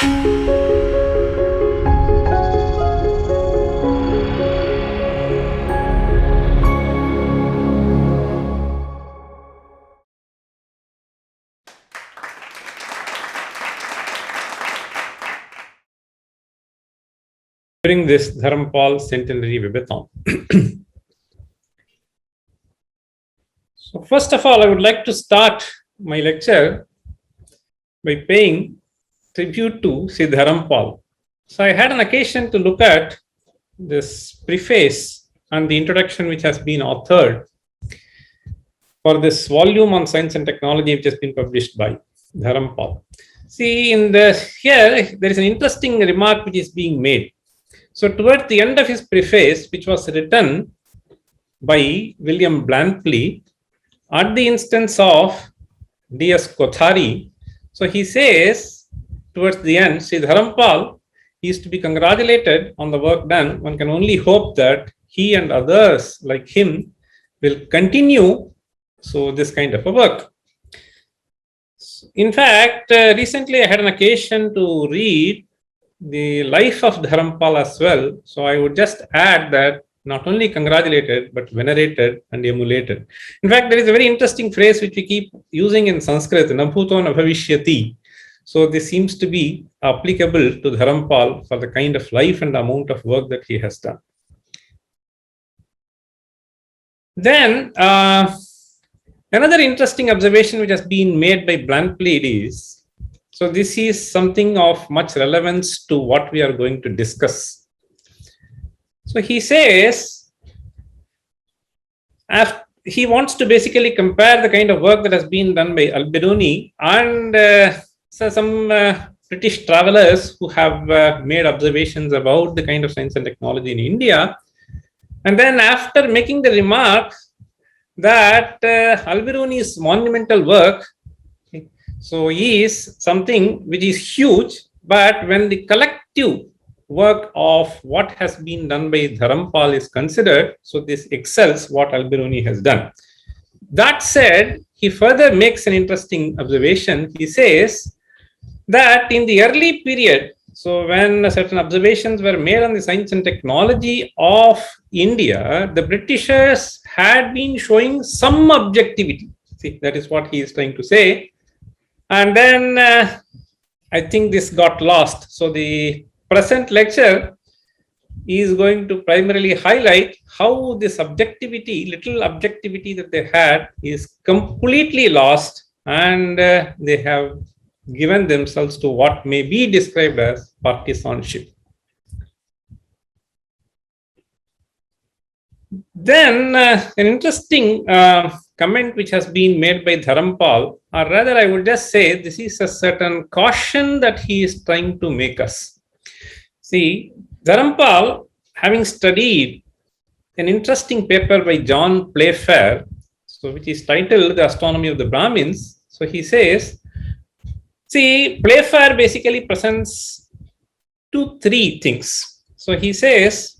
During this Dharampal centenary Vibathon. So first of all, I would like to start my lecture by paying tribute to Sri Dharampal. So I had an occasion to look at this preface and the introduction which has been authored for this volume on science and technology which has been published by Dharampal. See, here there is an interesting remark which is being made. So towards the end of his preface, which was written by William Blantley at the instance of D.S. Kothari, so he says towards the end, Sri Dharampal is to be congratulated on the work done. One can only hope that he and others like him will continue this kind of a work. In fact, recently I had an occasion to read the life of Dharampal as well. So I would just add that not only congratulated, but venerated and emulated. In fact, there is a very interesting phrase which we keep using in Sanskrit, na bhooto na bhavishyati. So this seems to be applicable to Dharampal for the kind of life and amount of work that he has done. Then, another interesting observation which has been made by Blantley is, so this is something of much relevance to what we are going to discuss. So he says, he wants to basically compare the kind of work that has been done by Al-Biruni and some British travelers who have made observations about the kind of science and technology in India. And then after making the remark that Al-Biruni's monumental work is something which is huge, but when the collective work of what has been done by Dharampal is considered, so this excels what Al-Biruni has done. That said, he further makes an interesting observation. He says that in the early period, so when certain observations were made on the science and technology of India, the Britishers had been showing some objectivity. See, that is what he is trying to say. And then I think this got lost. So the present lecture is going to primarily highlight how this objectivity, little objectivity that they had, is completely lost, and they have given themselves to what may be described as partisanship. Then an interesting comment which has been made by Dharampal, or rather I would just say this is a certain caution that he is trying to make us. See, Dharampal, having studied an interesting paper by John Playfair, so which is titled The Astronomy of the Brahmins, so he says, see, Playfair basically presents three things. So he says,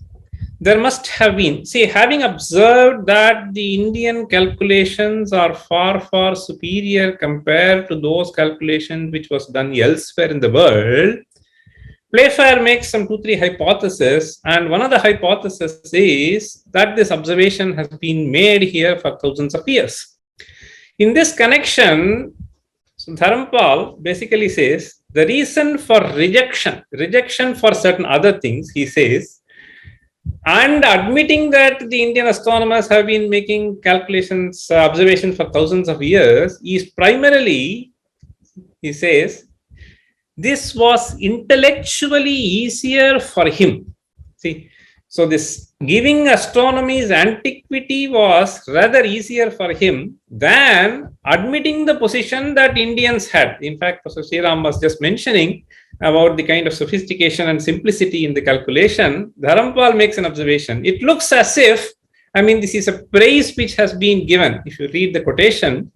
there must have been, see, having observed that the Indian calculations are far, far superior compared to those calculations which was done elsewhere in the world, Playfair makes some 2-3 hypotheses, and one of the hypotheses is that this observation has been made here for thousands of years. In this connection, so Dharampal basically says the reason for rejection for certain other things, he says, and admitting that the Indian astronomers have been making calculations, observations for thousands of years, is primarily, he says, this was intellectually easier for him. See, so this giving astronomy's antiquity was rather easier for him than admitting the position that Indians had. In fact, Professor Sriram was just mentioning about the kind of sophistication and simplicity in the calculation. Dharampal makes an observation. It looks as if, I mean, this is a praise which has been given. If you read the quotation,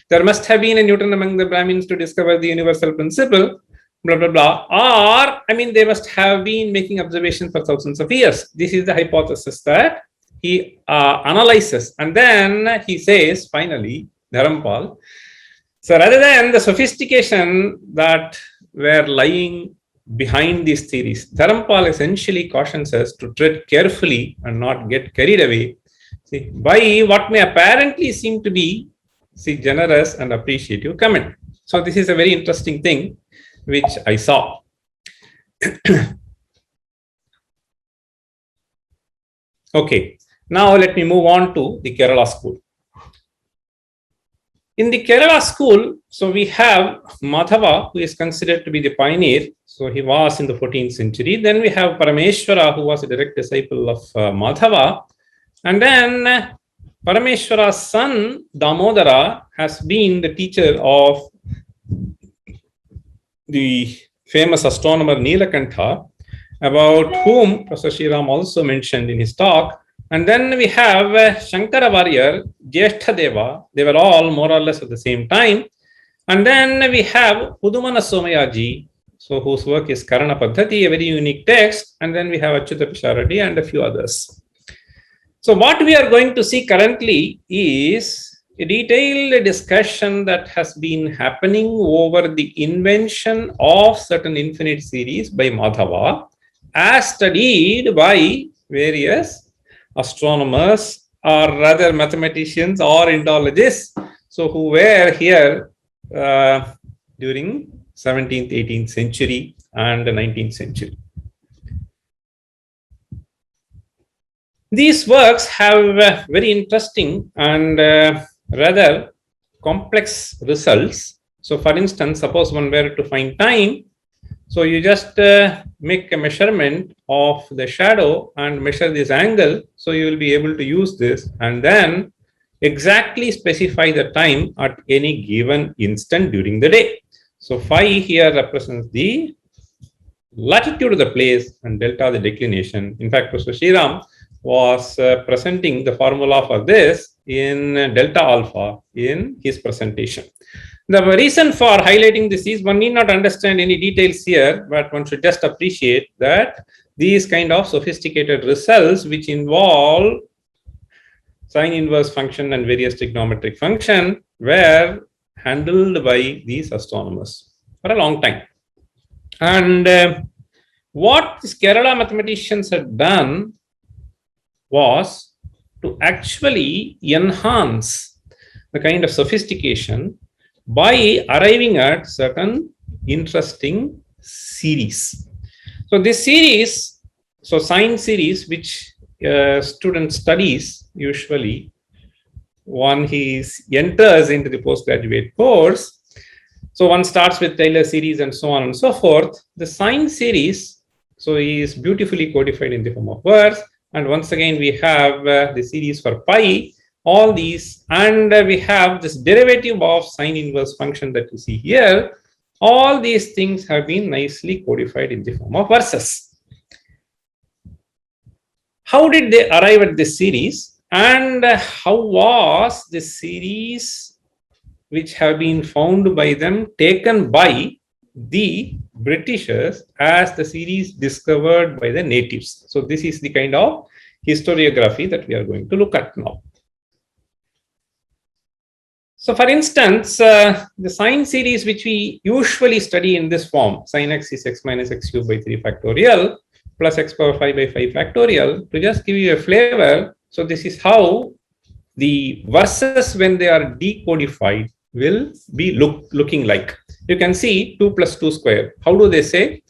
there must have been a Newton among the Brahmins to discover the universal principle, blah, blah, blah. Or, I mean, they must have been making observations for thousands of years. This is the hypothesis that he analyzes. And then he says, finally, Dharampal, so rather than the sophistication that were lying behind these theories. Dharampal essentially cautions us to tread carefully and not get carried away, see, by what may apparently seem to be, see, generous and appreciative comment. So this is a very interesting thing which I saw. Okay, now let me move on to the Kerala school. In the Kerala school, so we have Madhava, who is considered to be the pioneer. So he was in the 14th century. Then we have Parameshwara, who was a direct disciple of Madhava. And then Parameshwara's son, Damodara, has been the teacher of the famous astronomer Nilakantha, about whom Professor Sriram also mentioned in his talk. And then we have Shankara Warrior, Jeshtadeva. They were all more or less at the same time. And then we have Pudumana Somayaji, so whose work is Karana Paddhati, a very unique text. And then we have Achyuta Pisharati and a few others. So what we are going to see currently is a detailed discussion that has been happening over the invention of certain infinite series by Madhava, as studied by various astronomers, or rather mathematicians or Indologists, so who were here during 17th, 18th century and the 19th century. These works have very interesting and rather complex results. So for instance, suppose one were to find time, so you just make a measurement of the shadow and measure this angle. So you will be able to use this and then exactly specify the time at any given instant during the day. So phi here represents the latitude of the place and delta the declination. In fact, Professor Sriram was presenting the formula for this in delta alpha in his presentation. The reason for highlighting this is one need not understand any details here, but one should just appreciate that these kind of sophisticated results, which involve sine inverse function and various trigonometric function, were handled by these astronomers for a long time. And what these Kerala mathematicians had done was to actually enhance the kind of sophistication by arriving at certain interesting series. So this series, so sine series, which student studies usually when he enters into the postgraduate course. So one starts with Taylor series and so on and so forth. The sine series, so is beautifully codified in the form of words. And once again, we have the series for pi, all these, and we have this derivative of sine inverse function that you see here. All these things have been nicely codified in the form of verses. How did they arrive at this series? And how was this series, which have been found by them, taken by the Britishers as the series discovered by the natives? So this is the kind of historiography that we are going to look at now. So for instance, the sine series which we usually study in this form, sine x is x minus x cubed by 3 factorial plus x power 5 by 5 factorial, to just give you a flavor. So this is how the verses, when they are decodified, will be looking like. You can see 2 plus 2 square. How do they say?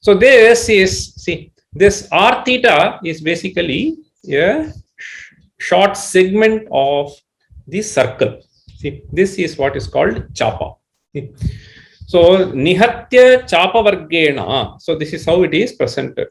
So this is, see, this r theta is basically a short segment of the circle. See, this is what is called chapa. So nihatya chapa vargena. So this is how it is presented.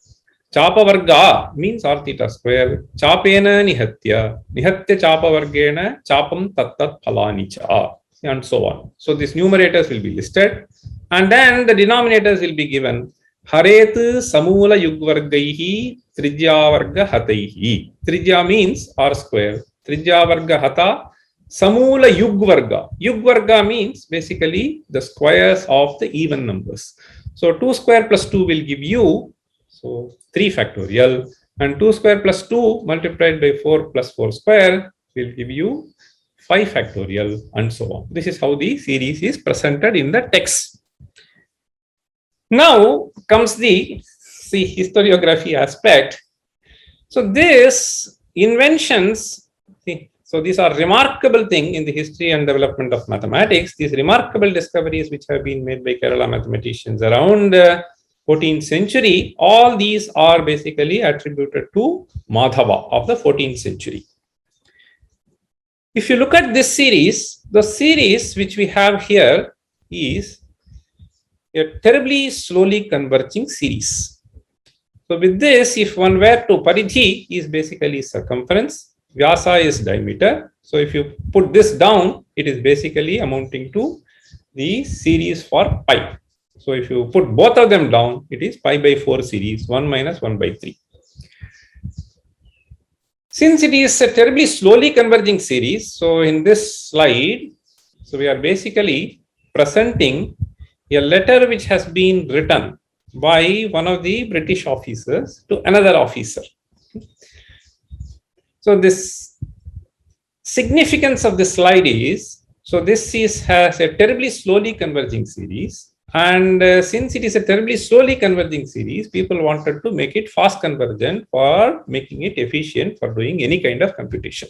Chapa varga means r theta square. Chapena nihatya. Nihatya chapa vargena chapam tattat phalani cha. And so on. So these numerators will be listed. And then the denominators will be given. Haret samula yugvargaihi trijya varga hataihi. Trijya means r square. Trijya varga hata samula yugvarga. Yugvarga means basically the squares of the even numbers. So 2 square plus 2 will give you, so 3 factorial, and 2 square plus 2 multiplied by 4 plus 4 square will give you 5 factorial, and so on. This is how the series is presented in the text. Now comes the historiography aspect. So these inventions, so these are remarkable thing in the history and development of mathematics. These remarkable discoveries which have been made by Kerala mathematicians around 14th century, all these are basically attributed to Madhava of the 14th century. If you look at this series, the series which we have here is a terribly slowly converging series. So with this, if one were to, paridhi is basically circumference, vyasa is diameter. So if you put this down, it is basically amounting to the series for pi. So if you put both of them down, it is pi by 4 series, 1 minus 1 by 3. Since it is a terribly slowly converging series, so in this slide, so we are basically presenting a letter which has been written by one of the British officers to another officer. So this significance of this slide is, so this has a terribly slowly converging series. And since it is a terribly slowly converging series, people wanted to make it fast convergent for making it efficient for doing any kind of computation.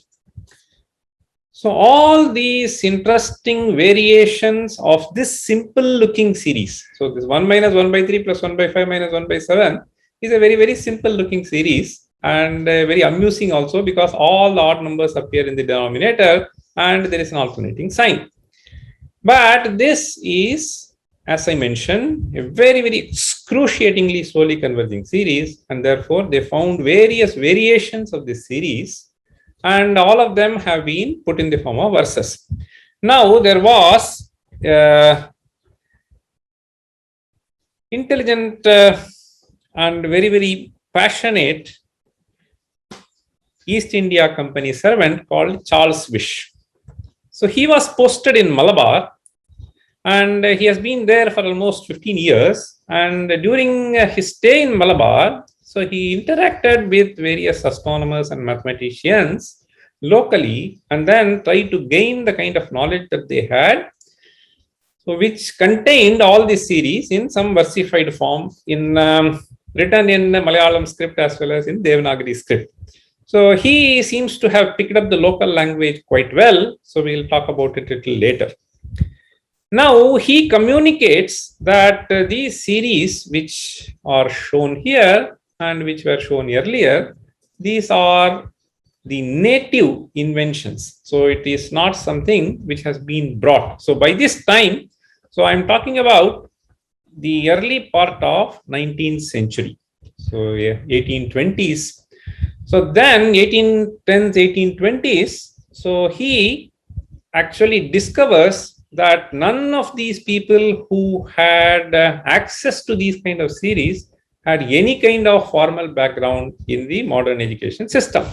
So all these interesting variations of this simple looking series. So this 1 minus 1 by 3 plus 1 by 5 minus 1 by 7 is a very, very simple looking series and very amusing also, because all the odd numbers appear in the denominator and there is an alternating sign. But this is, as I mentioned, a very, very excruciatingly slowly converging series, and therefore they found various variations of this series, and all of them have been put in the form of verses. Now, there was intelligent and very, very passionate East India Company servant called Charles Whish. So he was posted in Malabar, and he has been there for almost 15 years. And during his stay in Malabar, so he interacted with various astronomers and mathematicians locally, and then tried to gain the kind of knowledge that they had, so which contained all this series in some versified form, in written in Malayalam script as well as in Devanagari script. So he seems to have picked up the local language quite well. So we'll talk about it a little later. Now he communicates that these series which are shown here and which were shown earlier, these are the native inventions. So it is not something which has been brought. So by this time, so I'm talking about the early part of 19th century. So 1820s. So then 1810s, 1820s, so he actually discovers that none of these people who had access to these kind of series had any kind of formal background in the modern education system.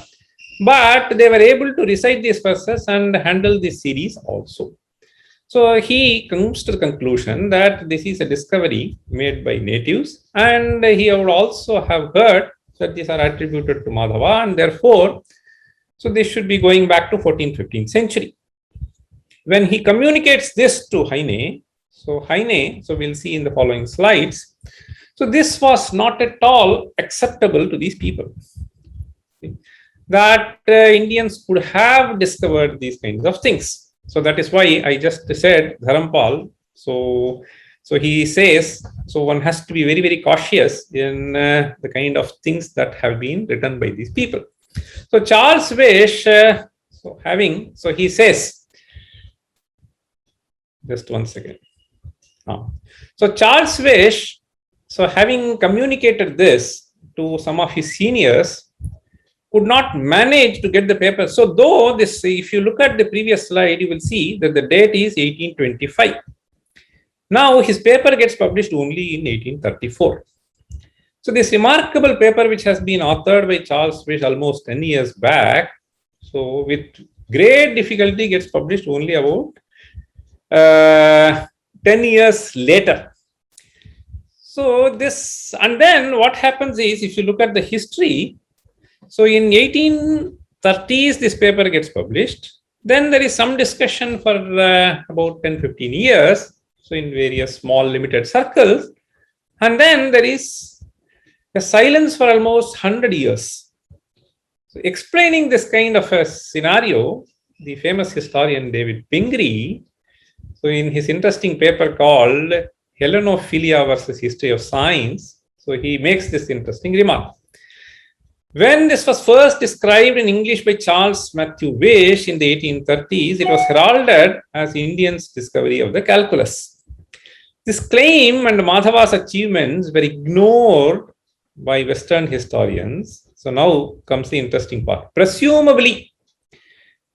But they were able to recite these verses and handle this series also. So he comes to the conclusion that this is a discovery made by natives, and he would also have heard that these are attributed to Madhava, and therefore, so this should be going back to 14th, 15th century. When he communicates this to Hyne, so we'll see in the following slides. So this was not at all acceptable to these people. That Indians could have discovered these kinds of things. So that is why I just said Dharampal. So he says, so one has to be very, very cautious in the kind of things that have been written by these people. So Charles Whish, so he says, just one second. So Charles Whish, so having communicated this to some of his seniors, could not manage to get the paper. So though this, if you look at the previous slide, you will see that the date is 1825. Now his paper gets published only in 1834. So this remarkable paper, which has been authored by Charles Whish almost 10 years back, so with great difficulty gets published only about 10 years later. So this, and then what happens is, if you look at the history, so in 1830s, this paper gets published. Then there is some discussion for about 10-15 years, so in various small limited circles. And then there is a silence for almost 100 years. So explaining this kind of a scenario, the famous historian David Pingree, so in his interesting paper called Hellenophilia versus History of Science, so he makes this interesting remark. When this was first described in English by Charles Matthew Whish in the 1830s, it was heralded as Indians' discovery of the calculus. This claim and Madhava's achievements were ignored by Western historians. So now comes the interesting part. Presumably,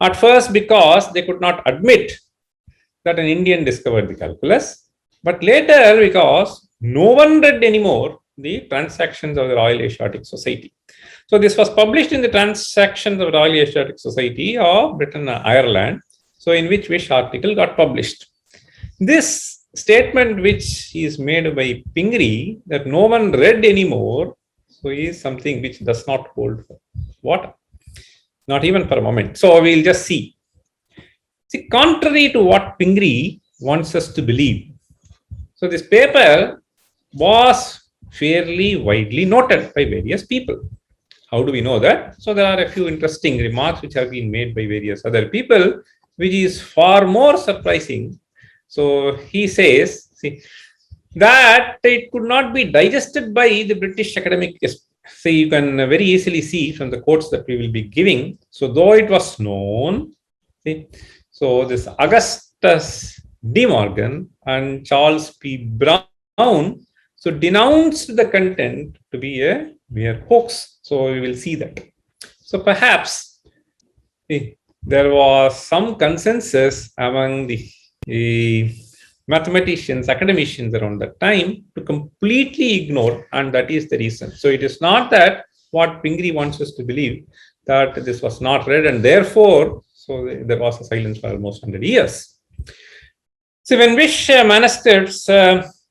at first because they could not admit that an Indian discovered the calculus, but later because no one read anymore the Transactions of the Royal Asiatic Society. So this was published in the Transactions of the Royal Asiatic Society of Britain and Ireland, so in which article got published. This statement which is made by Pingree, that no one read anymore, so is something which does not hold water, not even for a moment. So we'll just see. See, contrary to what Pingree wants us to believe, so this paper was fairly widely noted by various people. How do we know that? So there are a few interesting remarks which have been made by various other people, which is far more surprising. So he says, see, that it could not be digested by the British academic. So you can very easily see from the quotes that we will be giving. So though it was known, see, so this Augustus de Morgan and Charles P. Brown so denounced the content to be a mere hoax. So we will see that. So perhaps there was some consensus among the mathematicians, academicians around that time to completely ignore, and that is the reason. So it is not that what Pingree wants us to believe, that this was not read and therefore so there was a silence for almost 100 years. So when Whish manuscripts,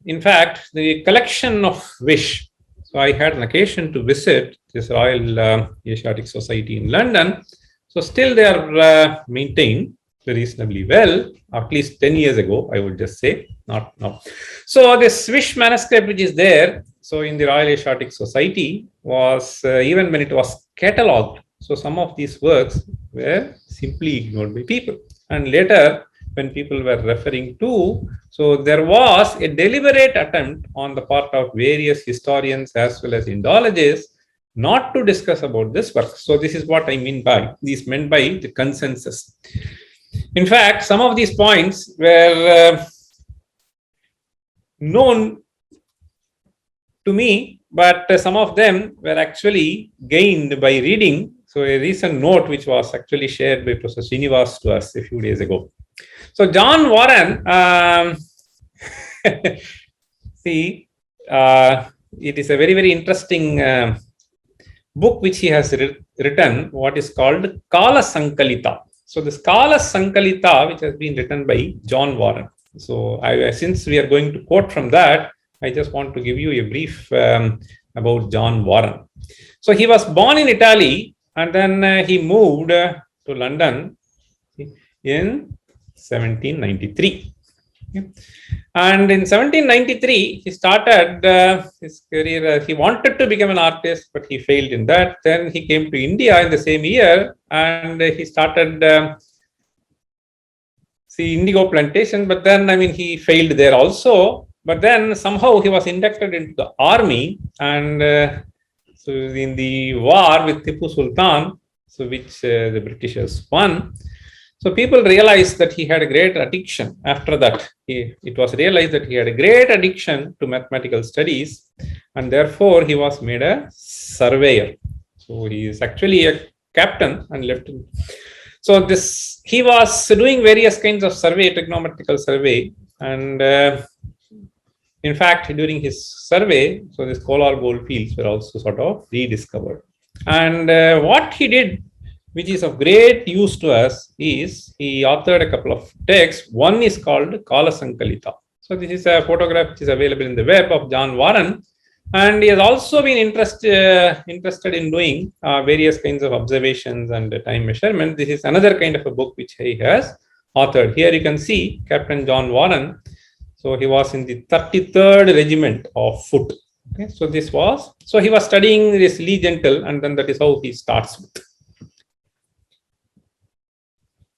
in fact, the collection of Whish, so I had an occasion to visit this Royal Asiatic Society in London. So still they are maintained reasonably well, at least 10 years ago, I would just say, not now. So this Whish manuscript which is there, so in the Royal Asiatic Society was, even when it was catalogued, so some of these works were simply ignored by people. And later, when people were referring to, so there was a deliberate attempt on the part of various historians as well as Indologists not to discuss about this work. So this is what I mean by, this meant by the consensus. In fact, some of these points were known to me, but some of them were actually gained by reading. So a recent note which was actually shared by Professor Srinivas to us a few days ago. So John Warren, see, it is a very, very interesting book which he has written, what is called Kalasankalita. So this Kalasankalita, which has been written by John Warren. So since we are going to quote from that, I just want to give you a brief about John Warren. So he was born in Italy and then he moved to London in 1793. And in 1793, he started his career. He wanted to become an artist, but he failed in that. Then he came to India in the same year and he started indigo plantation. But then, he failed there also. But then somehow he was inducted into the army. And so in the war with Tipu Sultan, so which the Britishers won, so people realized that he had a great addiction. After that, it was realized that he had a great addiction to mathematical studies, and therefore he was made a surveyor. So he is actually a captain and lieutenant. So he was doing various kinds of survey, trigonometrical survey, and in fact, during his survey, so these Kolar gold fields were also sort of rediscovered. And what he did, which is of great use to us, is he authored a couple of texts. One is called Kalasankalita. So this is a photograph which is available in the web of John Warren. And he has also been interested in doing various kinds of observations and time measurement. This is another kind of a book which he has authored. Here you can see Captain John Warren. So he was in the 33rd Regiment of Foot. Okay, so he was studying this Lee Gentle, and then that is how he starts with.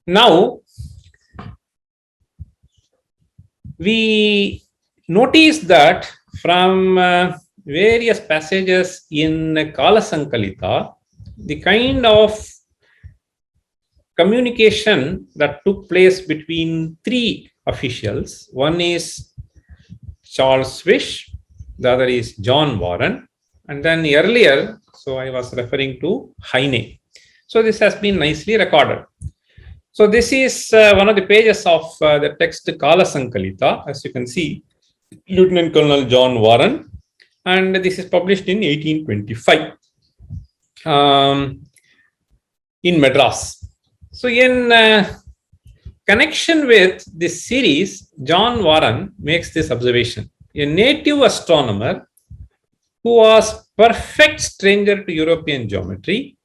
Now, we notice that from various passages in Kalasankalita, the kind of communication that took place between three officials. One is Charles Whish, the other is John Warren, and then earlier, so I was referring to Hyne. So this has been nicely recorded. So this is one of the pages of the text Kalasankalita, as you can see, Lieutenant Colonel John Warren, and this is published in 1825 in Madras. So in connection with this series, John Warren makes this observation. A native astronomer who was perfect stranger to European geometry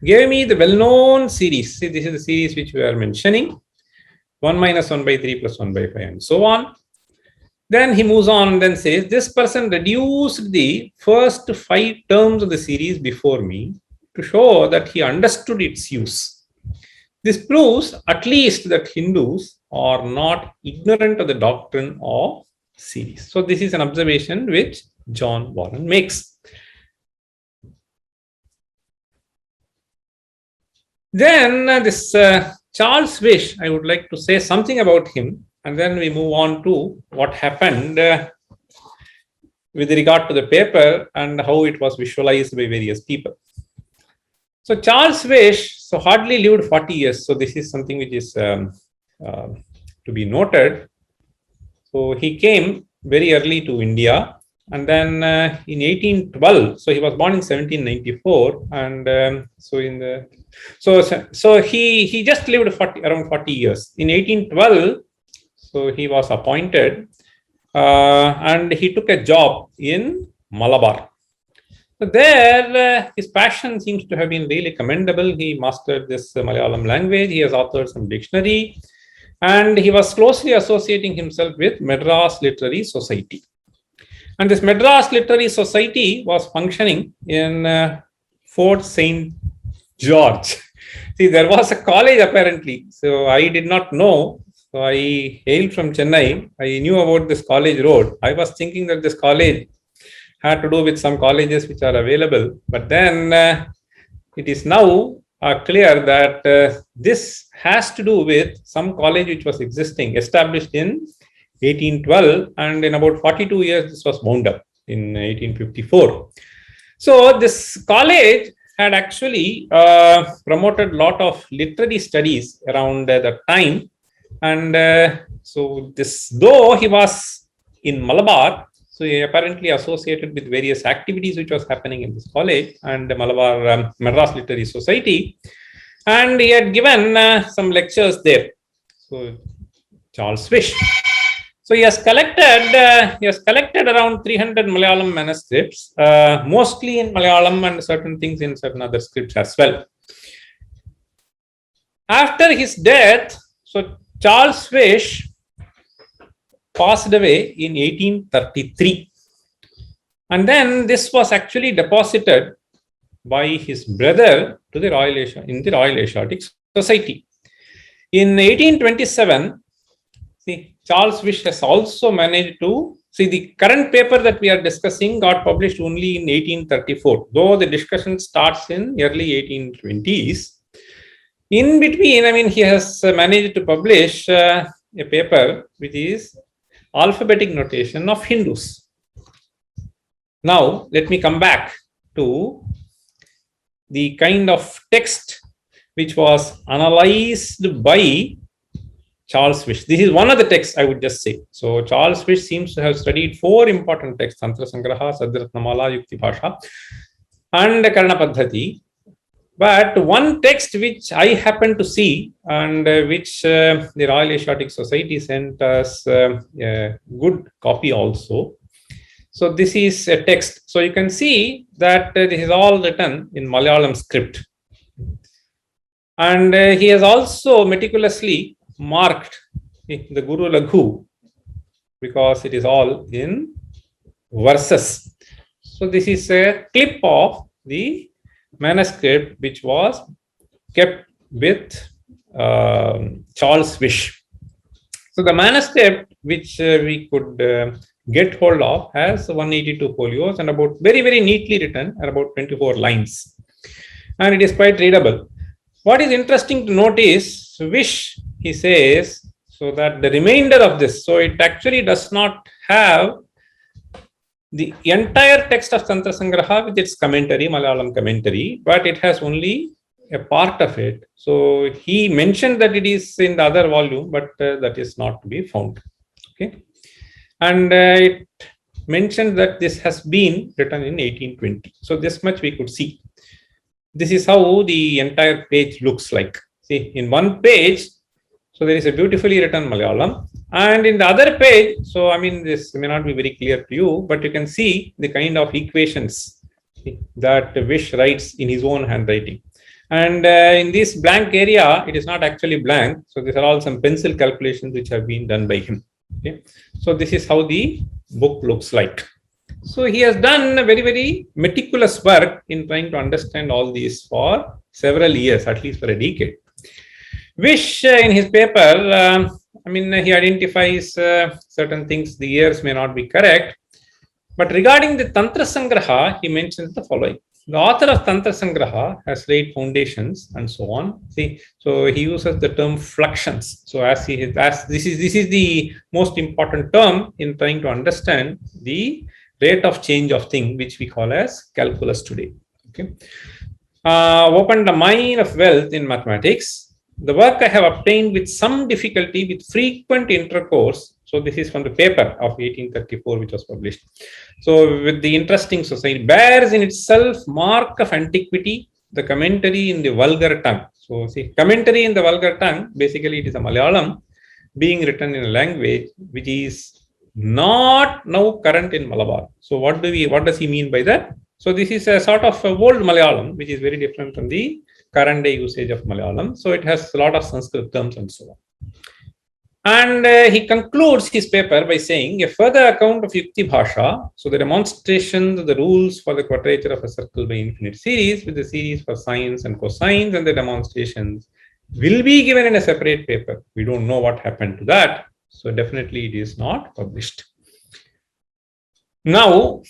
gave me the well-known series. See, this is the series which we are mentioning, 1 minus 1 by 3 plus 1 by 5 and so on. Then he moves on and then says, this person reduced the first 5 terms of the series before me to show that he understood its use. This proves at least that Hindus are not ignorant of the doctrine of series. So this is an observation which John Warren makes. Then this Charles Whish, I would like to say something about him, and then we move on to what happened with regard to the paper and how it was visualized by various people. So Charles Whish, so hardly lived 40 years. So this is something which is to be noted. So he came very early to India, and then in 1812, so he was born in 1794, and so he just lived around 40 years. In 1812, so he was appointed, and he took a job in Malabar. So there, his passion seems to have been really commendable. He mastered this Malayalam language. He has authored some dictionary, and he was closely associating himself with Madras Literary Society. And this Madras Literary Society was functioning in Fort St. George. See, there was a college apparently. So I did not know. So I hailed from Chennai. I knew about this college road. I was thinking that this college had to do with some colleges which are available. But then it is now clear that this has to do with some college which was existing, established in 1812, and in about 42 years, this was wound up in 1854. So this college had actually promoted a lot of literary studies around that time. And so this, though he was in Malabar, so he apparently associated with various activities which was happening in this college and the Malabar Madras Literary Society, and he had given some lectures there. So Charles Whish. So he has collected around 300 Malayalam manuscripts, mostly in Malayalam and certain things in certain other scripts as well. After his death, so Charles Whish passed away in 1833. And then this was actually deposited by his brother to the Royal Asiatic Society. In 1827, Charles Whish has also managed to, the current paper that we are discussing got published only in 1834, though the discussion starts in early 1820s. In between, he has managed to publish a paper which is alphabetic notation of Hindus. Now, let me come back to the kind of text which was analyzed by Charles Whish. This is one of the texts I would just say. So Charles Whish seems to have studied 4 important texts, Tantra Sangraha, Sadratnamala, Yukti Bhasha, and Karna Paddhati. But one text which I happened to see and which the Royal Asiatic Society sent us a good copy also. So this is a text. So you can see that this is all written in Malayalam script. And he has also meticulously marked the Guru Laghu because it is all in verses. So this is a clip of the manuscript which was kept with Charles Whish. So the manuscript which we could get hold of has 182 folios and about very neatly written and about 24 lines. And it is quite readable. What is interesting to note is Whish, he says, so that the remainder of this, so it actually does not have the entire text of Tantra Sangraha with its commentary, Malayalam commentary, but it has only a part of it. So he mentioned that it is in the other volume, but that is not to be found. Okay, and it mentioned that this has been written in 1820. So this much we could see. This is how the entire page looks like. See, in one page, so there is a beautifully written Malayalam, and in the other page, so I mean, this may not be very clear to you, but you can see the kind of equations that Whish writes in his own handwriting. And in this blank area, it is not actually blank. So these are all some pencil calculations which have been done by him. Okay, so this is how the book looks like. So he has done a very meticulous work in trying to understand all these for several years, at least for a decade. Whish in his paper, I mean, he identifies certain things, the years may not be correct, but regarding the Tantra Sangraha, he mentions the following. The author of Tantra Sangraha has laid foundations and so on. See, so he uses the term fluxions. So this is the most important term in trying to understand the rate of change of thing, which we call as calculus today. Okay, opened a mine of wealth in mathematics. The work I have obtained with some difficulty, with frequent intercourse. So this is from the paper of 1834, which was published. So with the interesting society, bears in itself mark of antiquity, the commentary in the vulgar tongue. So see, commentary in the vulgar tongue, basically it is a Malayalam being written in a language which is not now current in Malabar. So what does he mean by that? So this is a sort of old Malayalam, which is very different from the current day usage of Malayalam. So it has a lot of Sanskrit terms and so on. And he concludes his paper by saying a further account of Yukti Bhasha, so the demonstrations of the rules for the quadrature of a circle by infinite series with the series for sines and cosines and the demonstrations will be given in a separate paper. We don't know what happened to that. So definitely it is not published. Now,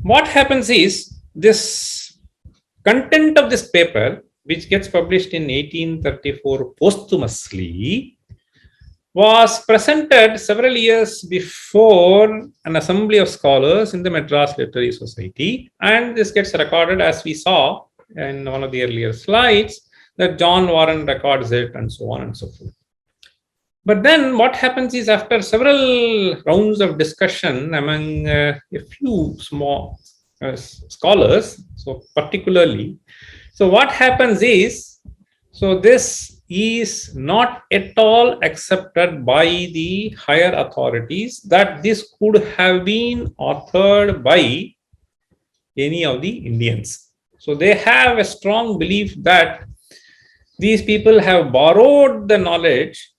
what happens is this content of this paper, which gets published in 1834 posthumously, was presented several years before an assembly of scholars in the Madras Literary Society. And this gets recorded, as we saw in one of the earlier slides, that John Warren records it and so on and so forth. But then what happens is, after several rounds of discussion among a few small scholars, so particularly, so what happens is, so this is not at all accepted by the higher authorities that this could have been authored by any of the Indians. So they have a strong belief that these people have borrowed the knowledge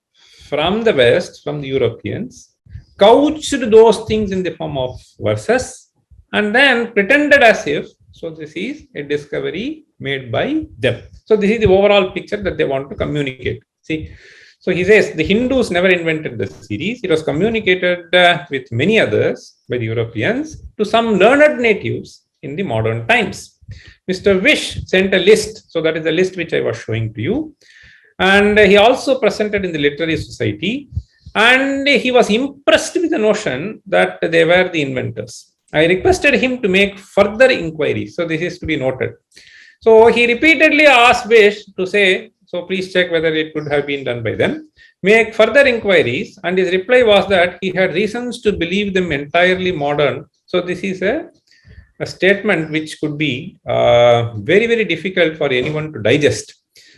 from the West, from the Europeans, couched those things in the form of verses, and then pretended as if, so this is a discovery made by them. So this is the overall picture that they want to communicate. See, so he says the Hindus never invented the series. It was communicated with many others by the Europeans to some learned natives in the modern times. Mr. Whish sent a list. So that is the list which I was showing to you. And he also presented in the Literary Society. And he was impressed with the notion that they were the inventors. I requested him to make further inquiries. So this is to be noted. So he repeatedly asked Whish to say, so please check whether it could have been done by them, make further inquiries. And his reply was that he had reasons to believe them entirely modern. So this is a statement which could be very difficult for anyone to digest.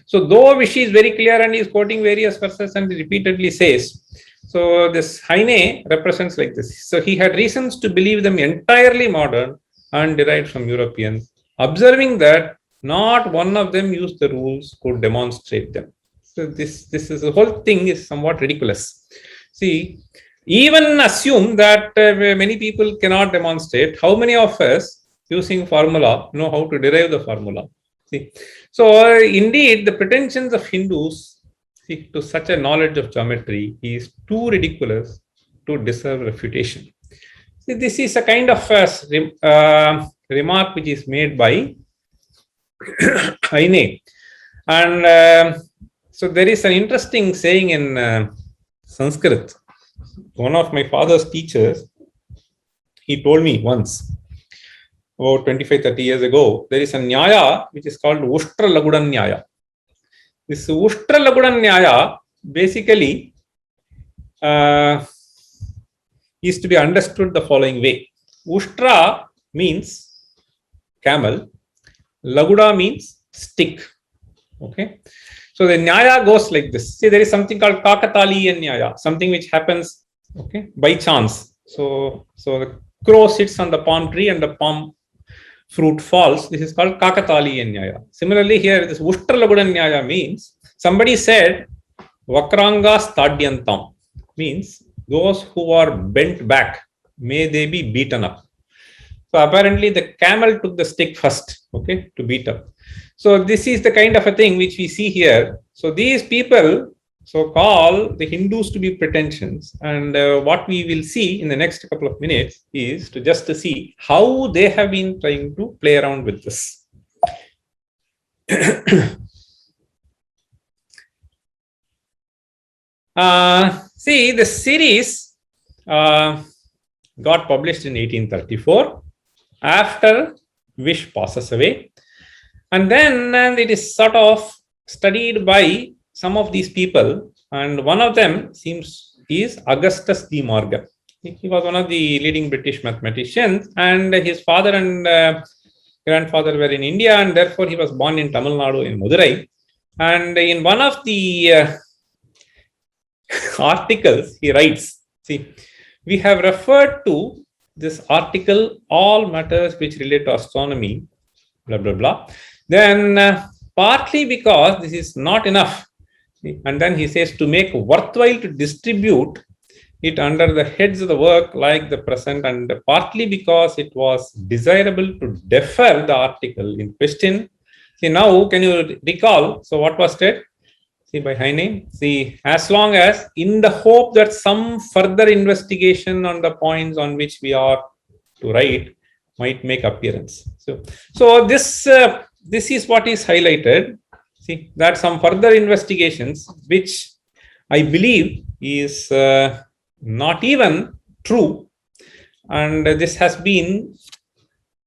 So though Whish is very clear and he is quoting various verses and he repeatedly says, so this Hyne represents like this. So he had reasons to believe them entirely modern and derived from Europeans, observing that not one of them used the rules could demonstrate them. So this is the whole thing is somewhat ridiculous. See, Even assume that many people cannot demonstrate, how many of us using formula know how to derive the formula? See, so indeed the pretensions of Hindus, see, to such a knowledge of geometry is too ridiculous to deserve refutation. See, this is a kind of remark which is made by Hyne. And so there is an interesting saying in Sanskrit. One of my father's teachers, he told me once, about 25-30 years ago, there is a nyaya which is called Ushtra Lagudan Nyaya. This Ushtra Lagudan Nyaya basically is to be understood the following way. Ushtra means camel, Laguda means stick. Okay. So the Nyaya goes like this. See, there is something called Kakataliya Nyaya, something which happens, okay, by chance. So the crow sits on the palm tree and the palm fruit falls. This is called Kakataliya Nyaya. Similarly, here this Ushtra Lagudan Nyaya means somebody said Vakrangas Tadyantam, means those who are bent back, may they be beaten up. So apparently the camel took the stick first, okay, to beat up. So this is the kind of a thing which we see here. So these people so call the Hindus to be pretensions, and what we will see in the next couple of minutes is to just to see how they have been trying to play around with this. See, the series got published in 1834 after Whish passes away. And then it is sort of studied by some of these people, and one of them is Augustus de Morgan. He was one of the leading British mathematicians, and his father and grandfather were in India, and therefore he was born in Tamil Nadu in Madurai. And in one of the articles, he writes, see, we have referred to this article, all matters which relate to astronomy, blah, blah, blah. Then partly because this is not enough, and then he says to make worthwhile to distribute it under the heads of the work like the present, and partly because it was desirable to defer the article in question. See, now can you recall? So what was said? See, by Hyne, see, as long as in the hope that some further investigation on the points on which we are to write might make appearance. So this is what is highlighted. See, that some further investigations, which I believe is not even true, and this has been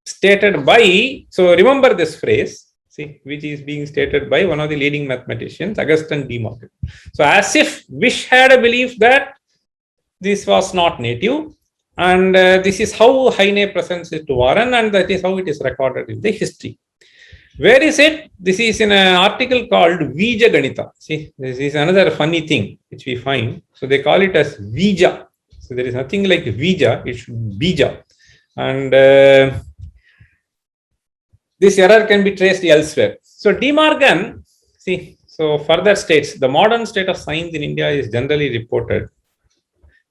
stated by, so remember this phrase, see, which is being stated by one of the leading mathematicians, Augustus de Morgan. So as if Whish had a belief that this was not native, and this is how Hyne presents it to Warren, and that is how it is recorded in the history. Where is it? This is in an article called Vija Ganita. See, this is another funny thing which we find. So they call it as Vija. So there is nothing like Vija, it should be Bija. And this error can be traced elsewhere. So De Morgan, see, so further states, the modern state of science in India is generally reported.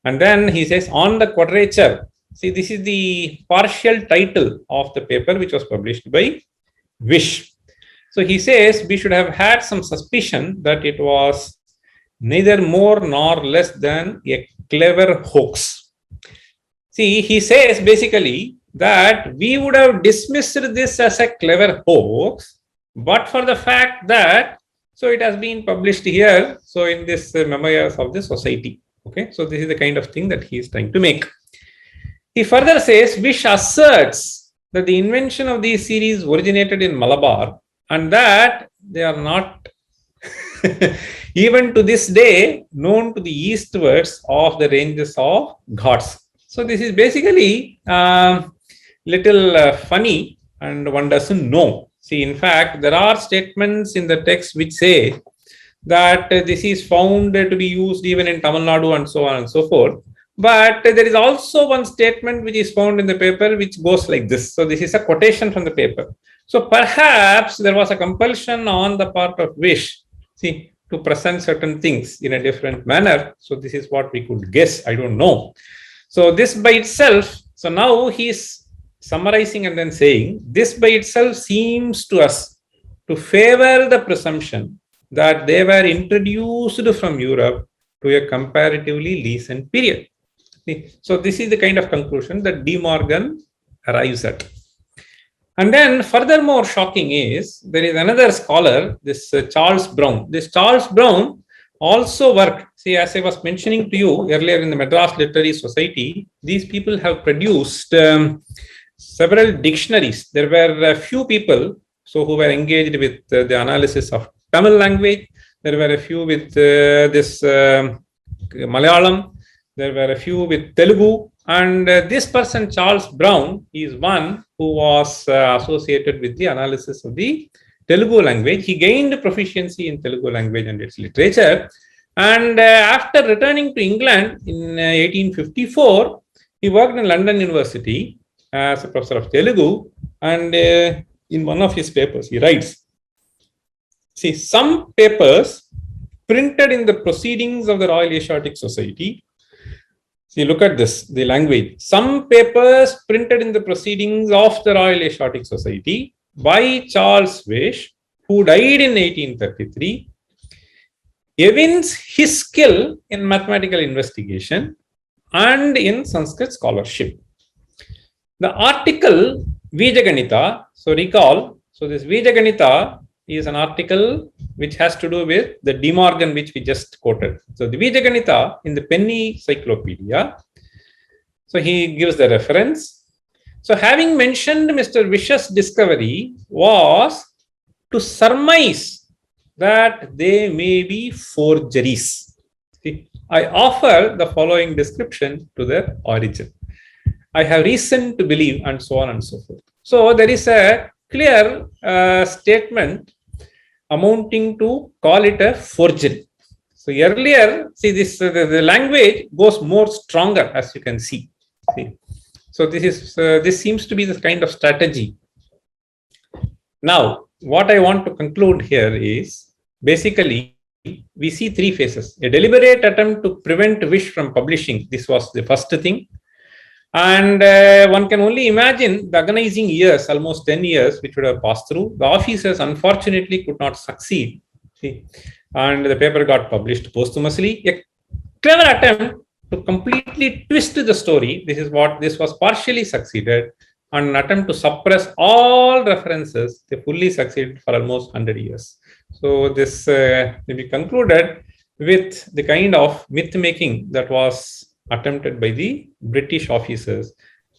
And then he says, on the quadrature, see, this is the partial title of the paper which was published by Whish. So he says we should have had some suspicion that it was neither more nor less than a clever hoax. See, he says basically that we would have dismissed this as a clever hoax, but for the fact that, so it has been published here, so in this memoirs of the society. Okay, so this is the kind of thing that he is trying to make. He further says Whish asserts that the invention of these series originated in Malabar, and that they are not even to this day known to the eastwards of the ranges of Ghats. So this is basically little funny, and one doesn't know. See, in fact, there are statements in the text which say that this is found to be used even in Tamil Nadu and so on and so forth. But there is also one statement which is found in the paper which goes like this. So this is a quotation from the paper. So perhaps there was a compulsion on the part of Whish, see, to present certain things in a different manner. So this is what we could guess. I don't know. So this by itself, so now he's summarizing and then saying, this by itself seems to us to favor the presumption that they were introduced from Europe to a comparatively recent period. So this is the kind of conclusion that De Morgan arrives at. And then furthermore shocking is, there is another scholar, this Charles Brown. This Charles Brown also worked, see, as I was mentioning to you earlier in the Madras Literary Society, these people have produced several dictionaries. There were a few people who were engaged with the analysis of Tamil language. There were a few with this Malayalam. There were a few with Telugu. And this person, Charles Brown, is one who was associated with the analysis of the Telugu language. He gained proficiency in Telugu language and its literature. And after returning to England in 1854, he worked in London University as a professor of Telugu. And in one of his papers, he writes, see, some papers printed in the Proceedings of the Royal Asiatic Society. See, look at this, the language. Some papers printed in the Proceedings of the Royal Asiatic Society by Charles Whish, who died in 1833, evince his skill in mathematical investigation and in Sanskrit scholarship. The article Vijaganita, so recall, so this Vijaganita is an article which has to do with the De Morgan, which we just quoted. So the Vijaganita in the Penny Cyclopedia, so he gives the reference. So having mentioned Mr. Wish's discovery was to surmise that they may be forgeries. See, I offer the following description to their origin. I have reason to believe, and so on and so forth. So there is a clear statement amounting to call it a forgery. So earlier, see this, the language goes more stronger, as you can see. So this seems to be the kind of strategy. Now, what I want to conclude here is, basically, we see three phases. A deliberate attempt to prevent Whish from publishing. This was the first thing. And one can only imagine the agonizing years, almost 10 years, which would have passed through. The officers, unfortunately, could not succeed. See? And the paper got published posthumously. A clever attempt to completely twist the story. This was partially succeeded. And an attempt to suppress all references, they fully succeeded for almost 100 years. So this may be concluded with the kind of myth making that was attempted by the British officers,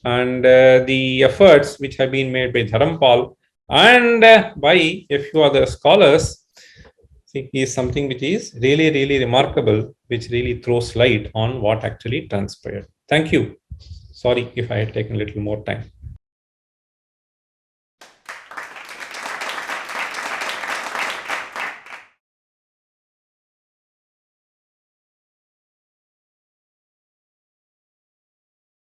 and the efforts which have been made by Dharampal and by a few other scholars is something which is really, really remarkable, which really throws light on what actually transpired. Thank you. Sorry if I had taken a little more time.